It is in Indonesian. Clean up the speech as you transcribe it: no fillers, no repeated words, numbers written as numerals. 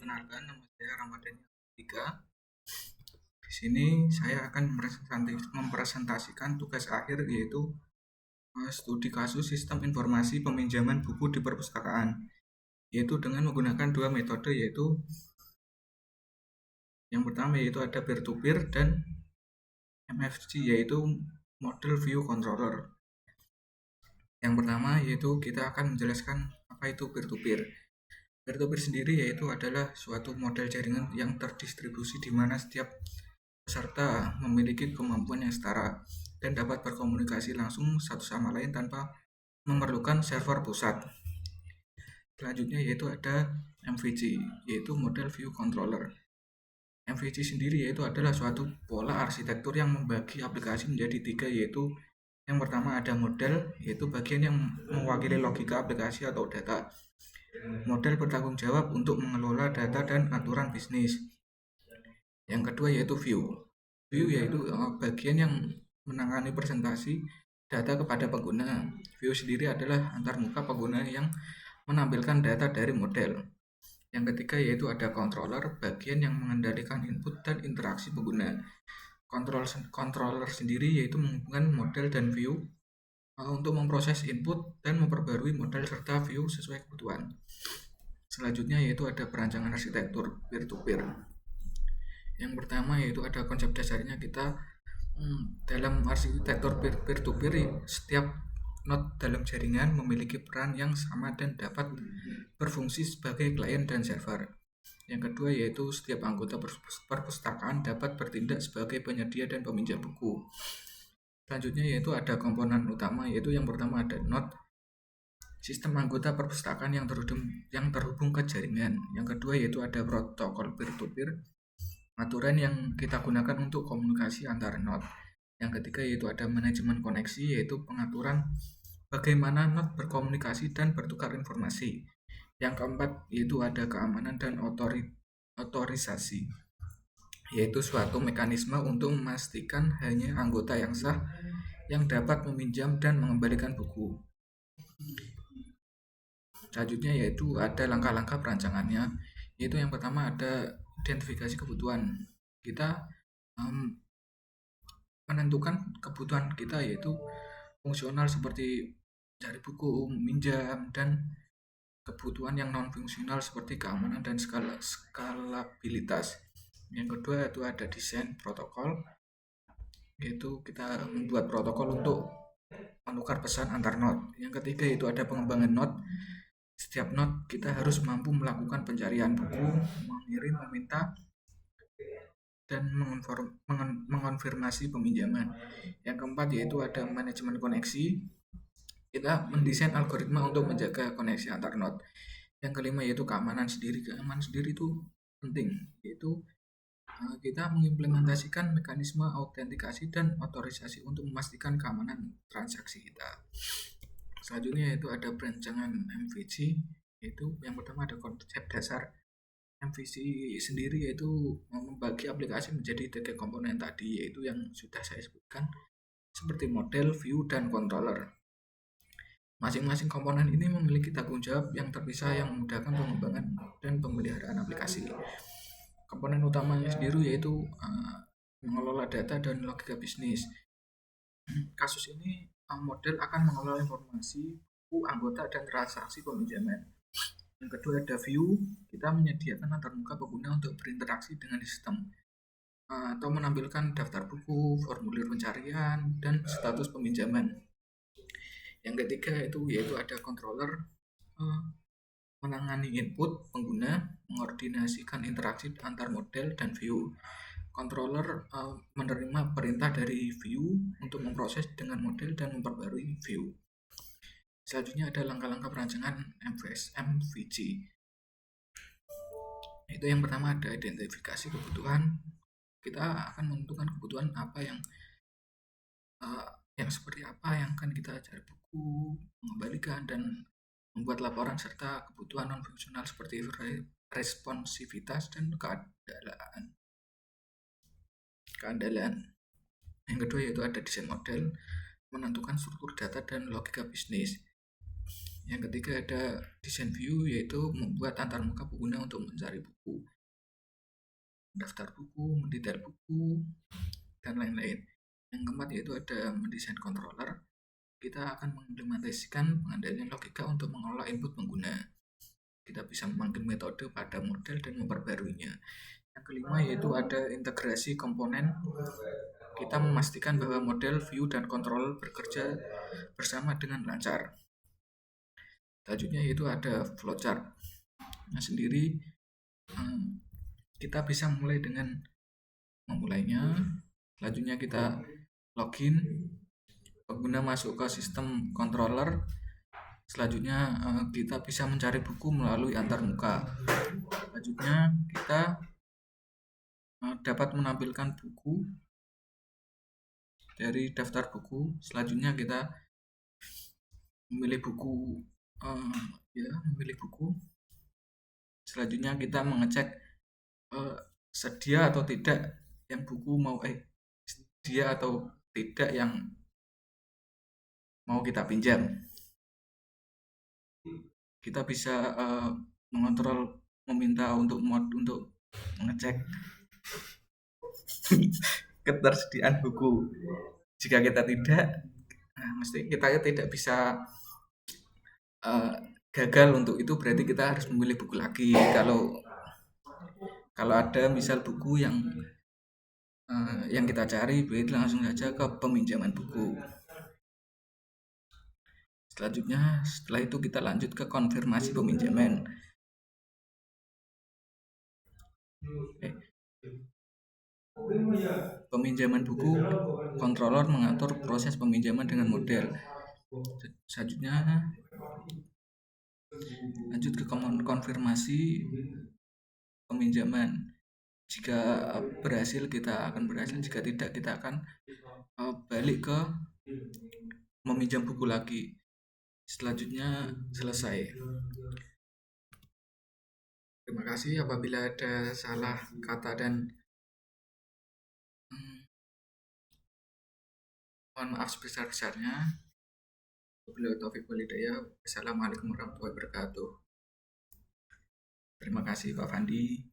Perkenalkan, nama saya Ramadhan 3. Di sini saya akan mempresentasikan tugas akhir, yaitu studi kasus sistem informasi peminjaman buku di perpustakaan, yaitu dengan menggunakan dua metode, yaitu yang pertama yaitu ada peer-to-peer dan MFG, yaitu model view controller. Yang pertama yaitu kita akan menjelaskan apa itu peer-to-peer. Peer-to-peer sendiri yaitu adalah suatu model jaringan yang terdistribusi di mana setiap peserta memiliki kemampuan yang setara dan dapat berkomunikasi langsung satu sama lain tanpa memerlukan server pusat. Selanjutnya yaitu ada MVC, yaitu model view controller. MVC sendiri yaitu adalah suatu pola arsitektur yang membagi aplikasi menjadi tiga, yaitu yang pertama ada model, yaitu bagian yang mewakili logika aplikasi atau data. Model bertanggung jawab untuk mengelola data dan aturan bisnis. Yang kedua yaitu view. View yaitu bagian yang menangani presentasi data kepada pengguna. View sendiri adalah antarmuka pengguna yang menampilkan data dari model. Yang ketiga yaitu ada controller, bagian yang mengendalikan input dan interaksi pengguna. Controller sendiri yaitu menghubungkan model dan view untuk memproses input dan memperbarui model serta view sesuai kebutuhan. Selanjutnya yaitu ada perancangan arsitektur peer-to-peer. Yang pertama yaitu ada konsep dasarnya. Kita dalam arsitektur peer-to-peer, setiap node dalam jaringan memiliki peran yang sama dan dapat berfungsi sebagai klien dan server. Yang kedua yaitu setiap anggota perpustakaan dapat bertindak sebagai penyedia dan peminjam buku. Selanjutnya yaitu ada komponen utama, yaitu yang pertama ada node, sistem anggota perpustakaan yang terhubung ke jaringan. Yang kedua yaitu ada protokol peer-to-peer, aturan yang kita gunakan untuk komunikasi antar node. Yang ketiga yaitu ada manajemen koneksi, yaitu pengaturan bagaimana node berkomunikasi dan bertukar informasi. Yang keempat yaitu ada keamanan dan otorisasi, yaitu suatu mekanisme untuk memastikan hanya anggota yang sah yang dapat meminjam dan mengembalikan buku. Selanjutnya yaitu ada langkah-langkah perancangannya, yaitu yang pertama ada identifikasi kebutuhan. Kita menentukan kebutuhan kita, yaitu fungsional seperti cari buku, minjam, dan kebutuhan yang non fungsional seperti keamanan dan skalabilitas. Yang kedua itu ada desain protokol, yaitu kita membuat protokol untuk menukar pesan antar node. Yang ketiga itu ada pengembangan node. Setiap node kita harus mampu melakukan pencarian buku, mengirim, meminta, dan mengonfirmasi peminjaman. Yang keempat yaitu ada manajemen koneksi. Kita mendesain algoritma untuk menjaga koneksi antar node. Yang kelima yaitu keamanan sendiri. Keamanan sendiri itu penting, yaitu kita mengimplementasikan mekanisme autentikasi dan otorisasi untuk memastikan keamanan transaksi kita. Selanjutnya yaitu ada perancangan MVC, yaitu yang pertama ada konsep dasar. MVC sendiri yaitu membagi aplikasi menjadi tiga komponen tadi, yaitu yang sudah saya sebutkan seperti model, view, dan controller. Masing-masing komponen ini memiliki tanggung jawab yang terpisah yang memudahkan pengembangan dan pemeliharaan aplikasi. Komponen utamanya sendiri yaitu mengelola data dan logika bisnis. Kasus ini model akan mengelola informasi buku, anggota, dan transaksi peminjaman. Yang kedua ada view, kita menyediakan antarmuka pengguna untuk berinteraksi dengan sistem atau menampilkan daftar buku, formulir pencarian, dan status peminjaman. Yang ketiga itu yaitu ada controller, menangani input pengguna, mengordinasikan interaksi antar model dan view. Controller menerima perintah dari view untuk memproses dengan model dan memperbarui view. Selanjutnya ada langkah-langkah perancangan MVC. Itu yang pertama ada identifikasi kebutuhan. Kita akan menentukan kebutuhan apa yang seperti apa yang akan kita cari buku, mengembalikan, dan membuat laporan serta kebutuhan non fungsional seperti responsivitas dan keandalan. Yang kedua yaitu ada desain model, menentukan struktur data dan logika bisnis. Yang ketiga ada desain view, yaitu membuat antarmuka pengguna untuk mencari buku, daftar buku, mendetail buku, dan lain-lain. Yang keempat yaitu ada mendesain controller. Kita akan mengimplementasikan pengandaian logika untuk mengelola input pengguna. Kita bisa memanggil metode pada model dan memperbaruinya. Yang kelima yaitu ada integrasi komponen. Kita memastikan bahwa model, view, dan controller bekerja bersama dengan lancar. Selanjutnya yaitu ada flowchart. Nah sendiri kita bisa mulai dengan memulainya. Selanjutnya kita login, pengguna masuk ke sistem controller. Selanjutnya kita bisa mencari buku melalui antarmuka. Selanjutnya kita dapat menampilkan buku dari daftar buku. Selanjutnya kita memilih buku, memilih buku. Selanjutnya kita mengecek sedia atau tidak yang buku sedia atau tidak yang mau kita pinjam. Kita bisa mengontrol, meminta untuk mengecek ketersediaan buku. Jika kita tidak, mesti kita tidak bisa gagal untuk itu, berarti kita harus memilih buku lagi. Kalau ada misal buku yang kita cari, berarti langsung saja ke peminjaman buku. Selanjutnya, setelah itu kita lanjut ke konfirmasi peminjaman. Peminjaman buku, controller mengatur proses peminjaman dengan model. Selanjutnya, lanjut ke konfirmasi peminjaman. Jika berhasil, kita akan berhasil. Jika tidak, kita akan balik ke meminjam buku lagi. Selanjutnya selesai. Terima kasih apabila ada salah kata dan mohon maaf sebesar-besarnya. Wabillahi taufiq wal hidayah. Assalamualaikum warahmatullahi wabarakatuh. Terima kasih Pak Fandi.